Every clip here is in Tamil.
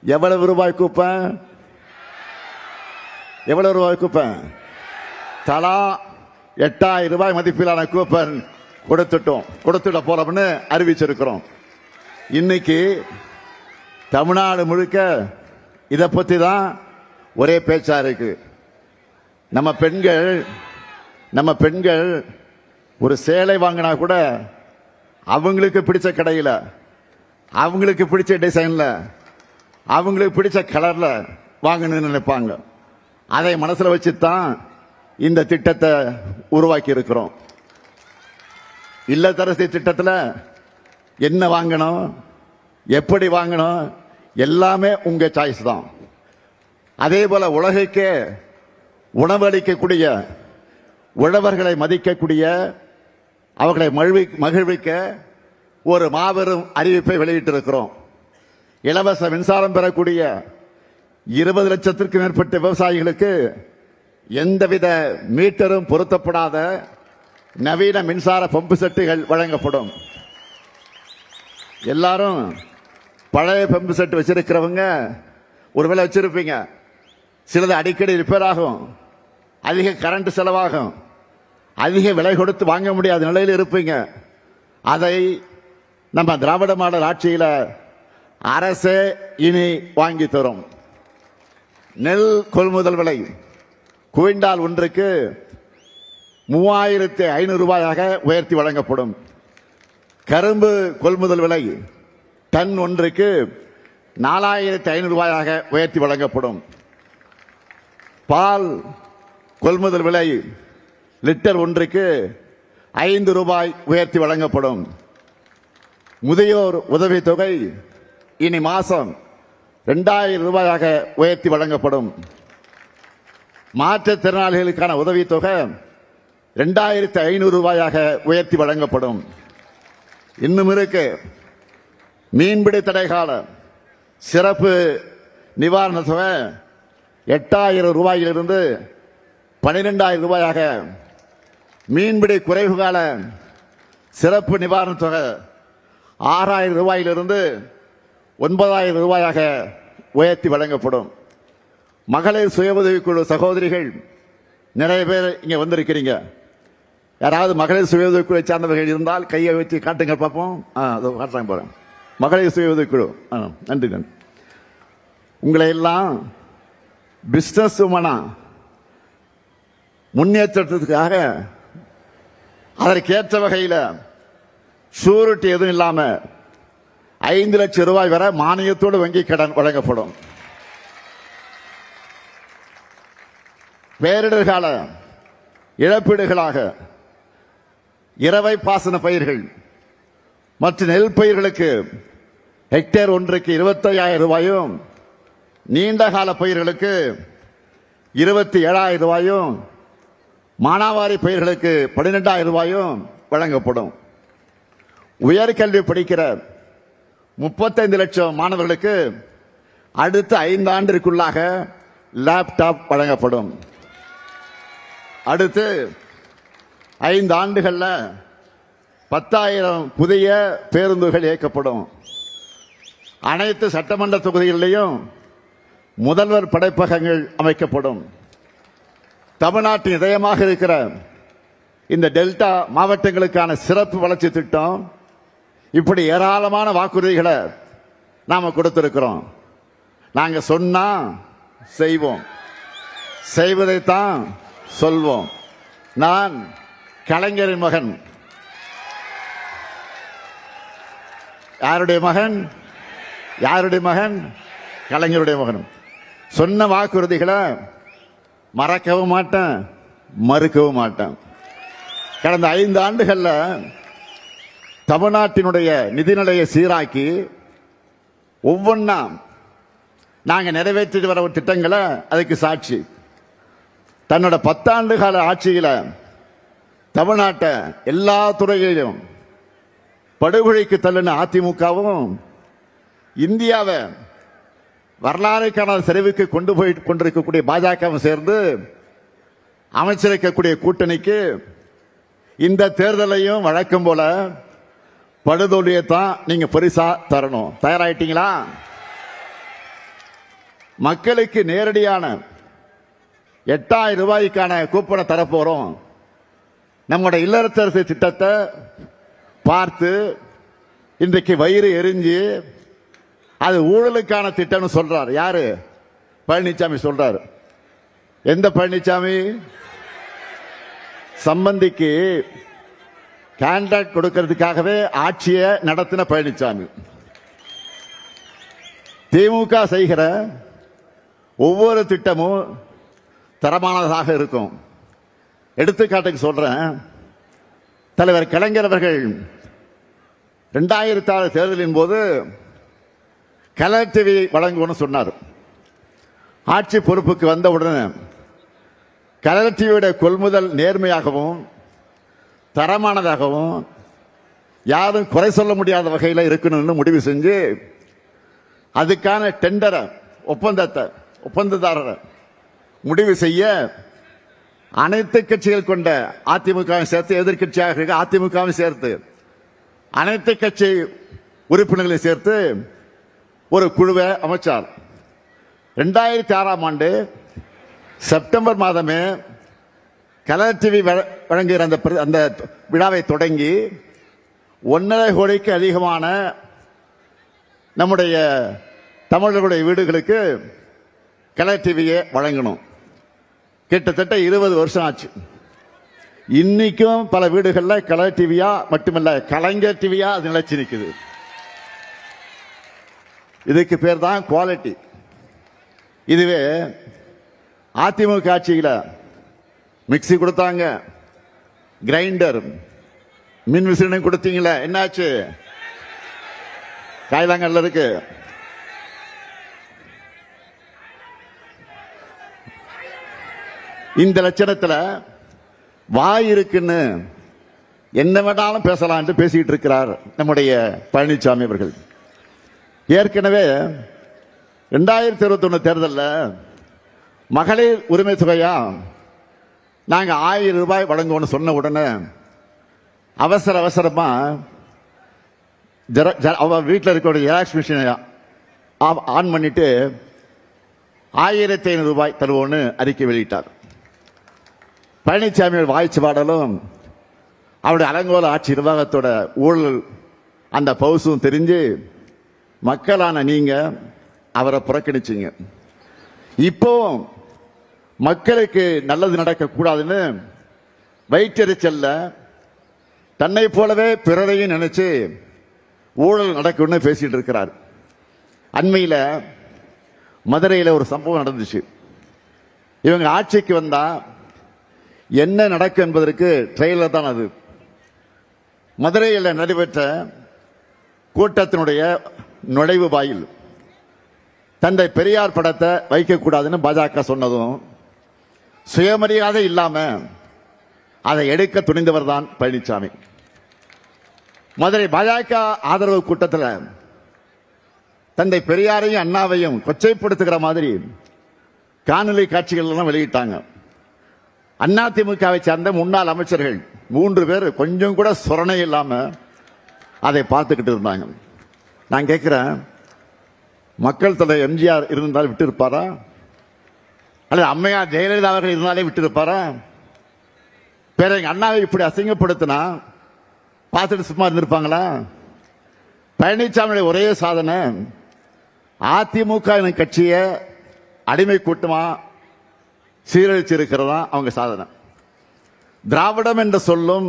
எவ்வளவு ரூபாய் கூப்பன்? எவ்வளவு ரூபாய் கூப்பன்? தலா 8000 ரூபாய் மதிப்பிலான கூப்பன் கொடுத்துட போறோம்னு அறிவிச்சிருக்கிறோம். இன்னைக்கு தமிழ்நாடு முழுக்க இதை பத்தி தான் ஒரே பேச்சா இருக்கு. நம்ம பெண்கள் ஒரு சேலை வாங்கினா கூட அவங்களுக்கு பிடிச்ச கடையில, அவங்களுக்கு பிடிச்ச டிசைன்ல, அவங்களுக்கு பிடிச்ச கலர்ல வாங்கணும்னு நினைப்பாங்க. அதை மனசுல வச்சுதான் இந்த திட்டத்தை உருவாக்கி இருக்கிறோம். இல்லத்தரசி திட்டத்தில் என்ன வாங்கணும், எப்படி வாங்கணும், எல்லாமே உங்க சாய்ஸ் தான். அதே போல உலகுக்கே உணவளிக்கக்கூடிய, உழவர்களை மதிக்கக்கூடிய, அவர்களை மகிழ்விக்க ஒரு மாபெரும் அறிவிப்பை வெளியிட்டிருக்கிறோம். இலவச மின்சாரம் பெறக்கூடிய 20 லட்சத்திற்கும் மேற்பட்ட விவசாயிகளுக்கு எந்தவித மீட்டரும் பொருத்தப்படாத நவீன மின்சார பம்பு செட்டுகள் வழங்கப்படும். எல்லாரும் பழைய பம்பு செட்டு வச்சிருக்கிறவங்க ஒருவேளை வச்சிருப்பீங்க. சிலது அடிக்கடி ரிப்பேர் ஆகும், அதிக கரண்ட் செலவாகும், அதிக விலை கொடுத்து வாங்க முடியாத நிலையில் இருப்பீங்க. அதை நம்ம திராவிட மாடல் ஆட்சியில் அரசே இனி வாங்கி தரும். நெல் கொள்முதல் விலை குவிண்டால் ஒன்றுக்கு 3500 ரூபாயாக உயர்த்தி வழங்கப்படும். கரும்பு கொள்முதல் விலை டன் ஒன்றுக்கு 4500 ரூபாயாக உயர்த்தி வழங்கப்படும். பால் கொள்முதல் விலை லிட்டர் ஒன்றுக்கு 5 ரூபாய் உயர்த்தி வழங்கப்படும். முதியோர் உதவித்தொகை இனி மாசம் 2000 ரூபாயாக உயர்த்தி வழங்கப்படும். மாற்றுத்திறனாளிகளுக்கான உதவித்தொகை 2500 ரூபாயாக உயர்த்தி வழங்கப்படும். இன்னும் இருக்கு, மீன்பிடி தடைகால சிறப்பு நிவாரண தொகை 8000 ரூபாயிலிருந்து 12000 ரூபாயாக, மீன்பிடி குறைவு கால சிறப்பு நிவாரண தொகை 6000 ரூபாயிலிருந்து 9000 ரூபாயாக உயர்த்தி வழங்கப்படும். மகளிர் சுய உதவிக்குழு சகோதரிகள் நிறைய பேர் இங்க வந்திருக்கிறீங்க. யாராவது மகளிர் சுய உதவிக்குழு சார்ந்தவர்கள் இருந்தால் கையை வச்சு காட்டுங்க பார்ப்போம். காட்டுறாங்க போறேன். மகளிர் சுய உதவிக்குழு, நன்றி நன்றி. உங்களை எல்லாம் பிசினஸ் உமனா முன்னேற்றத்துக்காக அதற்கேற்ற வகையில் ஷூரிட்டி எதுவும் இல்லாம 5 லட்சம் ரூபாய் வரை மானியத்தோடு வங்கி கடன் வழங்கப்படும். பேரிடர் கால இழப்பீடுகளாக இரவை பாசன பயிர்கள் மற்றும் நெல் பயிர்களுக்கு ஹெக்டேர் ஒன்றுக்கு 25000 ரூபாயும், நீண்ட கால பயிர்களுக்கு 27000 ரூபாயும், மானாவாரி பயிர்களுக்கு 12000 ரூபாயும் வழங்கப்படும். உயர்கல்வி படிக்கிற 35 லட்சம் மாணவர்களுக்கு அடுத்த 5 ஆண்டிற்குள்ளாக லேப்டாப் வழங்கப்படும். அடுத்து 5 ஆண்டுகள்ல 10,000 புதிய பேருந்துகள் இயக்கப்படும். அனைத்து சட்டமன்ற தொகுதிகளிலும் முதல்வர் படைப்பகங்கள் அமைக்கப்படும். தமிழ்நாட்டின் இதயமாக இருக்கிற இந்த டெல்டா மாவட்டங்களுக்கான சிறப்பு வளர்ச்சி திட்டம், இப்படி ஏராளமான வாக்குறுதிகளை நாம கொடுத்திருக்கிறோம். நாங்க சொன்னா செய்வோம், செய்வதைத்தான் சொல்வோம். நான் கலைஞரின் மகன். யாருடைய மகன்? யாருடைய மகன்? கலைஞருடைய மகன். சொன்ன வாக்குறுதிகளை மறக்கவும் மாட்டேன், மறுக்கவும் மாட்டேன். கடந்த 5 ஆண்டுகள்ல தமிழ்நாட்டினுடைய நிதிநிலையை சீராக்கி ஒவ்வொன்னா நாங்க நிறைவேற்றிட்டு வர திட்டங்களை அதுக்கு சாட்சி. தன்னோட 10 ஆண்டு கால ஆட்சியில தமிழ்நாட்டை எல்லா துறைகளிலும் படுகொலைக்கு தள்ளின அதிமுகவும், இந்தியாவை வரலாறு காணாத சரிவுக்கு கொண்டு போய் கொண்டிருக்கக்கூடிய பாஜகவும் சேர்ந்து அமைச்சிருக்கக்கூடிய கூட்டணிக்கு இந்த தேர்தலையும் வழக்கம் போல படுதோல்வியை தான் நீங்க பரிசா தரணும். தயாராயிட்டீங்களா? மக்களுக்கு நேரடியான 8000 ரூபாய்க்கான கூப்பனை தரப்போறோம். நம்முடைய இல்லத்தரசு திட்டத்தை பார்த்து இன்றைக்கு வயிறு எரிஞ்சு அது ஊழலுக்கான திட்டம்னு சொல்றார். யாரு? பழனிசாமி சொல்றாரு. எந்த பழனிசாமி? சம்பந்திக்கு கான்ட்ராக்ட் கொடுக்கிறதுக்காகவே ஆட்சியை நடத்தின பழனிசாமி. திமுக செய்கிற ஒவ்வொரு திட்டமும் தரமானதாக இருக்கும். எடுத்துக்காட்டுக்கு சொல்றேன். தலைவர் கலைஞர் அவர்கள் 2006 தேர்தலின் போது கலர் டிவி வழங்குவோம்னு சொன்னார். ஆட்சி பொறுப்புக்கு வந்தவுடனே கலர் டிவியுடைய கொள்முதல் நேர்மையாகவும் தரமானதாகவும் யாரும் குறை சொல்ல முடியாத வகையில் இருக்கணும்னு முடிவு செஞ்சு அதுக்கான டெண்டரை ஒப்பந்ததாரரை முடிவு செய்ய அனைத்து கட்சிகள் கொண்ட அதிமுகவை சேர்த்து, எதிர்கட்சியாக இருக்க அதிமுகவை சேர்த்து, அனைத்து கட்சி உறுப்பினர்களை சேர்த்து ஒரு குழுவை அமைச்சார். 2006 செப்டம்பர் மாதமே கலர் டிவி வழங்குகிற அந்த விழாவை தொடங்கி 1.5 கோடிக்கு அதிகமான நம்முடைய தமிழர்களுடைய வீடுகளுக்கு கலர் டிவியை வழங்கணும். கிட்டத்தட்ட 20 வருஷம் ஆச்சு. இன்னைக்கும் பல வீடுகளில் கலர் டிவியா மட்டுமல்ல, கலைஞர் டிவியா அது நிலைச்சு நிற்குது. இதுக்கு பேர் தான் குவாலிட்டி. இதுவே அதிமுக ஆட்சியில் மிக்சி கொடுத்தாங்க, கிரைண்டர், மின் விசிறி கொடுத்தீங்களே, என்னாச்சு? காயிலாங்கல்ல இருக்கு. இந்த லட்சணத்தில் வாய் இருக்குன்னு என்ன வேணாலும் பேசலாம் என்று பேசிட்டு இருக்கிறார் நம்முடைய பழனிசாமி அவர்கள். ஏற்கனவே 2021 தேர்தலில் மகளிர் உரிமை தொகையா நாங்க 1000 ரூபாய் வழங்குவோம்னு சொன்ன உடனே அவசரமா வீட்டில் இருக்க ஜெராக்ஸ் மிஷினை ஆன் பண்ணிட்டு 1500 ரூபாய் தருவோம்னு அறிக்கை வெளியிட்டார். பழனிசாமி வாய்ச்சி பாடலும் அவருடைய அலங்கோல ஆட்சி நிர்வாகத்தோட ஊழல் அந்த பவுசும் தெரிஞ்சு மக்களான நீங்க அவரை புறக்கணிச்சீங்க. இப்போ மக்களுக்கு நல்லது நடக்க கூடாதுன்னு வயிற்றெரிச்சல்ல தன்னை போலவே பிறரையும் நினைச்சு ஊழல் நடக்கும்னு பேசிட்டு இருக்கிறார். அண்மையில் மதுரையில் ஒரு சம்பவம் நடந்துச்சு. இவங்க ஆட்சிக்கு வந்தா என்ன நடக்கும் என்பதற்கு ட்ரெயிலர் தான் அது. மதுரையில் நடைபெற்ற கூட்டத்தினுடைய நுழைவு வாயில் தந்தை பெரியார் படத்தை வைக்கக்கூடாதுன்னு பாஜக சொன்னதும் சுயமரியாதை இல்லாம அதை எடுக்க துணிந்தவர் தான் பழனிசாமி. மதுரை பாஜக ஆதரவு கூட்டத்தில் தந்தை பெரியாரையும் அண்ணாவையும் கொச்சைப்படுத்துகிற மாதிரி காணொலி காட்சிகள் எல்லாம் வெளியிட்டாங்க. அதிமுகவை சேர்ந்த முன்னாள் அமைச்சர்கள் 3 பேர் கொஞ்சம் கூட சொரணை இல்லாம அதை பார்த்துக்கிட்டு இருந்தாங்க. நான் கேட்கிறேன், மக்கள் தலைவர் எம்ஜிஆர் இருந்தால் விட்டு இருப்பாரா? அல்லது அம்மையார் ஜெயலலிதா அவர்கள் இருந்தாலே விட்டு இருப்பாரா? பேர எங்க அண்ணாவை இப்படி அசிங்கப்படுத்தினா பார்த்துட்டு சும்மா இருந்திருப்பாங்களா? பழனிசாமியுடைய ஒரே சாதனை அதிமுக கட்சியை அடிமை கூட்டமா சீரழிச்சிருக்கிறதா அவங்க சாதனை. திராவிடம் என்ற சொல்லும்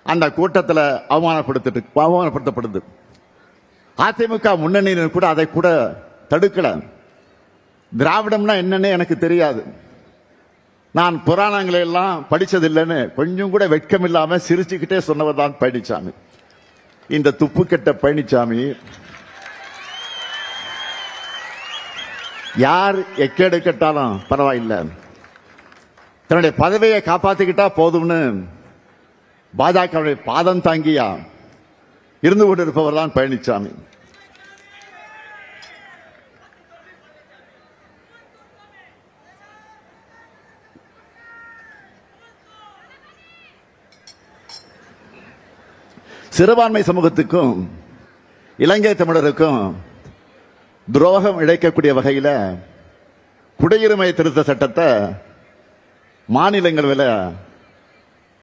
அந்த கூட்டத்தில் அவமானப்படுத்தப்படுது. அதிமுக முன்னணியினர் கூட அதை கூட தடுக்கல. திராவிடம்னா என்னன்னு எனக்கு தெரியாது, நான் புராணங்களை எல்லாம் படிச்சதில்லைன்னு கொஞ்சம் கூட வெட்கம் இல்லாம சிரிச்சுக்கிட்டே சொன்னவர் தான் பழனிசாமி. இந்த துப்பு கெட்ட பழனிசாமி யார் எக்கேடு கெட்டாலும் பரவாயில்லை, தன்னுடைய பதவியை காப்பாத்திக்கிட்டா போதும்னு பாஜகவுடைய பாதம் தாங்கியா இருந்து கொண்டிருப்பவர் தான் பழனிசாமி. சிறுபான்மை சமூகத்துக்கும் இலங்கை தமிழருக்கும் துரோகம் இழைக்கக்கூடிய வகையில் குடியுரிமை திருத்த சட்டத்தை மாநிலங்களவையில்